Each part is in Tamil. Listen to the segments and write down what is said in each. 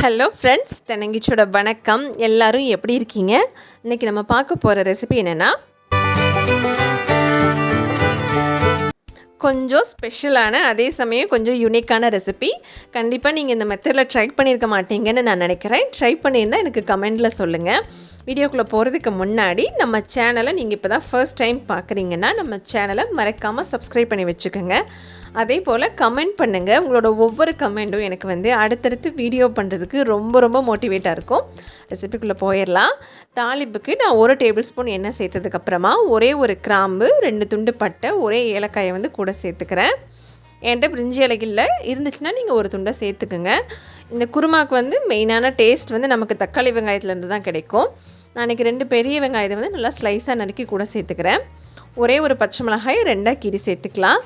ஹலோ ஃப்ரெண்ட்ஸ், தென்னங்கிச்சோட வணக்கம். எல்லோரும் எப்படி இருக்கீங்க? இன்றைக்கி நம்ம பார்க்க போகிற ரெசிபி என்னென்னா, கொஞ்சம் ஸ்பெஷலான அதே சமயம் கொஞ்சம் யூனிக்கான ரெசிபி. கண்டிப்பாக நீங்கள் இந்த மெத்தடில் ட்ரை பண்ணியிருக்க மாட்டீங்கன்னு நான் நினைக்கிறேன். ட்ரை பண்ணியிருந்தால் எனக்கு கமெண்டில் சொல்லுங்கள். வீடியோக்குள்ளே போகிறதுக்கு முன்னாடி நம்ம சேனலை நீங்கள் இப்போ தான் ஃபர்ஸ்ட் டைம் பார்க்குறீங்கன்னா நம்ம சேனலை மறக்காமல் சப்ஸ்கிரைப் பண்ணி வச்சுக்கோங்க. அதே போல் கமெண்ட் பண்ணுங்கள். உங்களோட ஒவ்வொரு கமெண்ட்டும் எனக்கு அடுத்தடுத்து வீடியோ பண்ணுறதுக்கு ரொம்ப மோட்டிவேட்டாக இருக்கும். ரெசிபிக்குள்ளே போயிடலாம். தாளிப்புக்கு நான் 1 டேபிள் ஸ்பூன் எண்ணெய் சேர்த்ததுக்கப்புறமா ஒரே ஒரு கிராம்பு, 2 துண்டு பட்டை, ஒரே ஏலக்காயை கூட சேர்த்துக்கிறேன். என்கிட்ட பிரிஞ்சி இலைகளில் இருந்துச்சுன்னா நீங்கள் ஒரு துண்டை சேர்த்துக்குங்க. இந்த குருமாவுக்கு மெயினான டேஸ்ட் நமக்கு தக்காளி வெங்காயத்துலேருந்து தான் கிடைக்கும். நான் இன்றைக்கி 2 பெரிய வெங்காயத்தை நல்லா ஸ்லைஸாக நறுக்கி கூட சேர்த்துக்கிறேன். ஒரே ஒரு பச்சை மிளகாய் 2ஆக கீறி சேர்த்துக்கலாம்.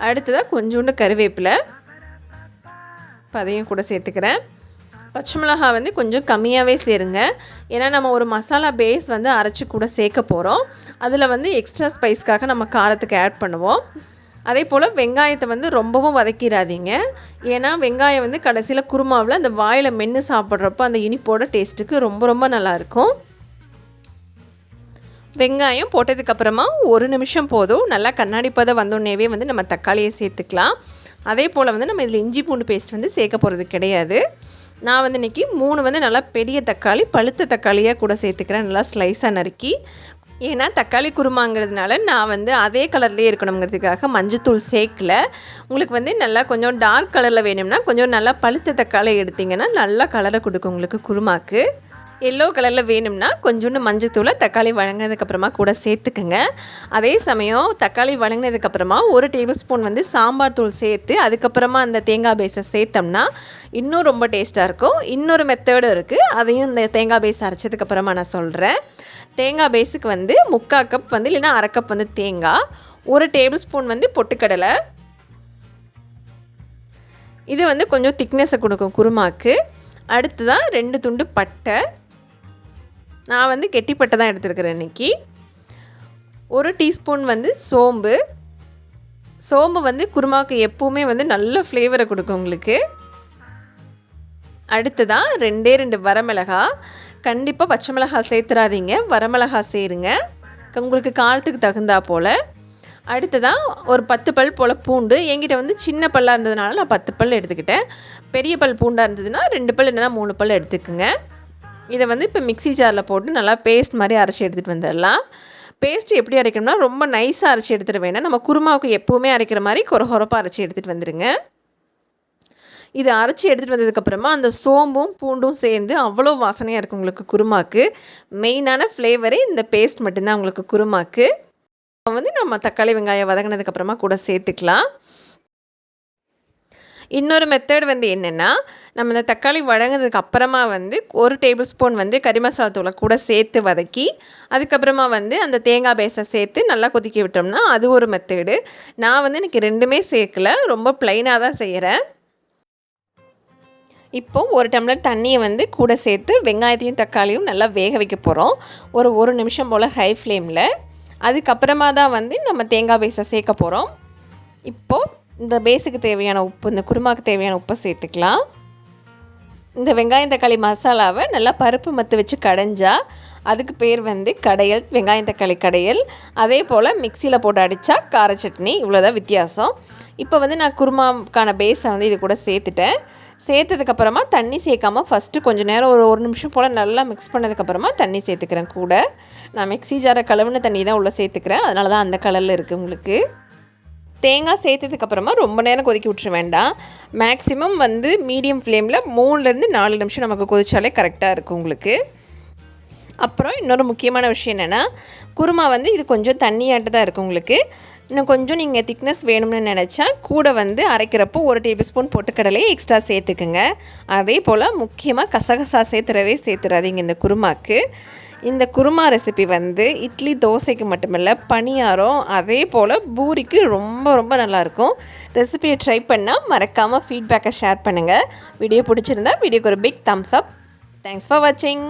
அடுத்ததாக கொஞ்சோண்டு கருவேப்பிலை, அதையும் கூட சேர்த்துக்கிறேன். பச்சை மிளகாய் கொஞ்சம் கம்மியாகவே சேருங்க. ஏன்னா நம்ம ஒரு மசாலா பேஸ் அரைச்சி கூட சேர்க்க போகிறோம். அதில் எக்ஸ்ட்ரா ஸ்பைஸ்க்காக நம்ம காரத்துக்கு ஆட் பண்ணுவோம். அதே போல் வெங்காயத்தை ரொம்பவும் வதக்கிடாதீங்க. ஏன்னா வெங்காயம் கடைசியில் குருமாவில் அந்த வாயில் மென்று சாப்பிட்றப்போ அந்த இனிப்போட டேஸ்ட்டுக்கு ரொம்ப நல்லாயிருக்கும். வெங்காயம் போட்டதுக்கப்புறமா 1 நிமிஷம் போதும். நல்லா கண்ணாடி பதம் வந்தோடனேவே நம்ம தக்காளியை சேர்த்துக்கலாம். அதே போல் நம்ம இதில் இஞ்சி பூண்டு பேஸ்ட் சேர்க்க போகிறது கிடையாது. நான் இன்றைக்கி 3 நல்லா பெரிய தக்காளி, பழுத்த தக்காளியாக கூட சேர்த்துக்கிறேன், நல்லா ஸ்லைஸாக நறுக்கி. ஏன்னா தக்காளி குருமாங்கிறதுனால நான் அதே கலர்லேயே இருக்கணுங்கிறதுக்காக மஞ்சத்தூள் சேர்க்கல. உங்களுக்கு நல்லா கொஞ்சம் டார்க் கலரில் வேணும்னா கொஞ்சம் நல்லா பழுத்த தக்காளி எடுத்திங்கன்னா நல்லா கலரை கொடுக்கும் உங்களுக்கு குருமாக்கு. எல்லோ கலரில் வேணும்னா கொஞ்சோண்டு மஞ்சத்தூளை தக்காளி வழங்கினதுக்கப்புறமா கூட சேர்த்துக்குங்க. அதே சமயம் தக்காளி வழங்கினதுக்கப்புறமா 1 டேபிள் ஸ்பூன் சாம்பார் தூள் சேர்த்து அதுக்கப்புறமா அந்த தேங்காய் பேஸை சேர்த்தோம்னா இன்னும் ரொம்ப டேஸ்ட்டாக இருக்கும். இன்னொரு மெத்தடும் இருக்குது, அதையும் இந்த தேங்காய் பேஸ் அரைச்சதுக்கப்புறமா நான் சொல்கிறேன். தேங்காய் பேஸுக்கு 3/4 கப் இல்லைன்னா 1/2 கப் தேங்காய், 1 டேபிள் ஸ்பூன் பொட்டுக்கடலை. இது கொஞ்சம் திக்னஸை கொடுக்கும் குருமாக்கு. அடுத்ததான் 2 துண்டு பட்டை. நான் கெட்டிப்பட்டை தான் எடுத்துருக்கிறேன் இன்றைக்கி. 1 டீஸ்பூன் சோம்பு. சோம்பு குருமாவுக்கு எப்போவுமே நல்ல ஃப்ளேவரை கொடுக்கும் உங்களுக்கு. அடுத்ததான் 2 வரமிளகாய். கண்டிப்பாக பச்சை மிளகாய் சேர்த்துறாதீங்க, வரமிளகாய் சேருங்க உங்களுக்கு காரத்துக்கு தகுந்தா போல். அடுத்ததான் ஒரு 10 பல் போல் பூண்டு. என்கிட்ட சின்ன பல்லாக இருந்ததுனால நான் 10 பல் எடுத்துக்கிட்டேன். பெரிய பல் பூண்டாக இருந்ததுன்னா 2 பல் இல்லைனா 3 பல் எடுத்துக்குங்க. இதை இப்போ மிக்ஸி ஜாரில் போட்டு நல்லா பேஸ்ட் மாதிரி அரைச்சி எடுத்துகிட்டு வந்துடலாம். பேஸ்ட் எப்படி அரைக்கணும்னா ரொம்ப நைஸாக அரைச்சி எடுத்துகிட்டு வேணாம். நம்ம குருமாவுக்கு எப்போவுமே அரைக்கிற மாதிரி கொரப்பாக அரைச்சி எடுத்துகிட்டு வந்துடுங்க. இது அரைச்சி எடுத்துகிட்டு வந்ததுக்கப்புறமா அந்த சோம்பும் பூண்டும் சேர்ந்து அவ்வளோ வாசனையாக இருக்கும் உங்களுக்கு குருமாக்கு. மெயினான ஃப்ளேவரே இந்த பேஸ்ட் மட்டும்தான் உங்களுக்கு குருமாக்கு. நம்ம தக்காளி வெங்காயம் வதங்கினதுக்கப்புறமா கூட சேர்த்துக்கலாம். இன்னொரு மெத்தட் என்னென்னா, நம்ம இந்த தக்காளி வதங்கினதுக்கு அப்புறமா 1 டேபிள் ஸ்பூன் கறி மசாலா தூளை கூட சேர்த்து வதக்கி அதுக்கப்புறமா அந்த தேங்காய் பேஸை சேர்த்து நல்லா கொதிக்க விட்டோம்னா அது ஒரு மெத்தடு. நான் இன்றைக்கி 2மே சேர்க்கல, ரொம்ப ப்ளைனாக தான் செய்கிறேன். இப்போது 1 டம்ளர் தண்ணியை கூட சேர்த்து வெங்காயத்தையும் தக்காளியும் நல்லா வேக வைக்க போகிறோம். ஒரு 1 நிமிஷம் போல் ஹை ஃப்ளேமில். அதுக்கப்புறமா தான் நம்ம தேங்காய் பேஸை சேர்க்க போகிறோம். இப்போது இந்த பேஸுக்கு தேவையான உப்பு, இந்த குருமாவுக்கு தேவையான உப்பை சேர்த்துக்கலாம். இந்த வெங்காயம் தக்காளி மசாலாவை நல்லா பருப்பு மத்து வச்சு கடைஞ்சா அதுக்கு பேர் கடையல், வெங்காயம் தக்காளி கடையல். அதே போல் மிக்சியில் போட்டு அடித்தா கார சட்னி. இவ்வளோதான் வித்தியாசம். இப்போ நான் குருமாவுக்கான பேஸை இது கூட சேர்த்துட்டேன். சேர்த்ததுக்கப்புறமா தண்ணி சேர்க்காமல் ஃபஸ்ட்டு கொஞ்சம் நேரம் ஒரு 1 நிமிஷம் போல் நல்லா மிக்ஸ் பண்ணதுக்கப்புறமா தண்ணி சேர்த்துக்கிறேன் கூட. நான் மிக்ஸி ஜாரை கழுவுன தண்ணி தான் உள்ளே சேர்த்துக்கிறேன், அதனால தான் அந்த கலரில் இருக்குது உங்களுக்கு. தேங்காய் சேர்த்ததுக்கப்புறமா ரொம்ப நேரம் கொதிக்க விட்டுற வேண்டாம். மேக்ஸிமம் மீடியம் ஃப்ளேமில் 3லேருந்து 4 நிமிஷம் நமக்கு கொதிச்சாலே கரெக்டாக இருக்கும் உங்களுக்கு. அப்புறம் இன்னொரு முக்கியமான விஷயம் என்னென்னா, குருமா இது கொஞ்சம் தண்ணியாட்டு தான் இருக்கும் உங்களுக்கு. இன்னும் கொஞ்சம் நீங்கள் திக்னஸ் வேணும்னு நினச்சா கூட அரைக்கிறப்போ 1 டேபிள் ஸ்பூன் பொட்டுக்கடலையை எக்ஸ்ட்ரா சேர்த்துக்குங்க. அதே போல் முக்கியமாக கசகசா சேர்த்துறாதீங்க இந்த குருமாக்கு. இந்த குருமா ரெசிபி இட்லி தோசைக்கு மட்டுமில்லை, பணியாரம் அதே போல் பூரிக்கு ரொம்ப நல்லாயிருக்கும். ரெசிபியை ட்ரை பண்ணால் மறக்காமல் ஃபீட்பேக்கை ஷேர் பண்ணுங்கள். வீடியோ பிடிச்சிருந்தா வீடியோக்கு ஒரு big thumbs up. Thanks for வாட்சிங்.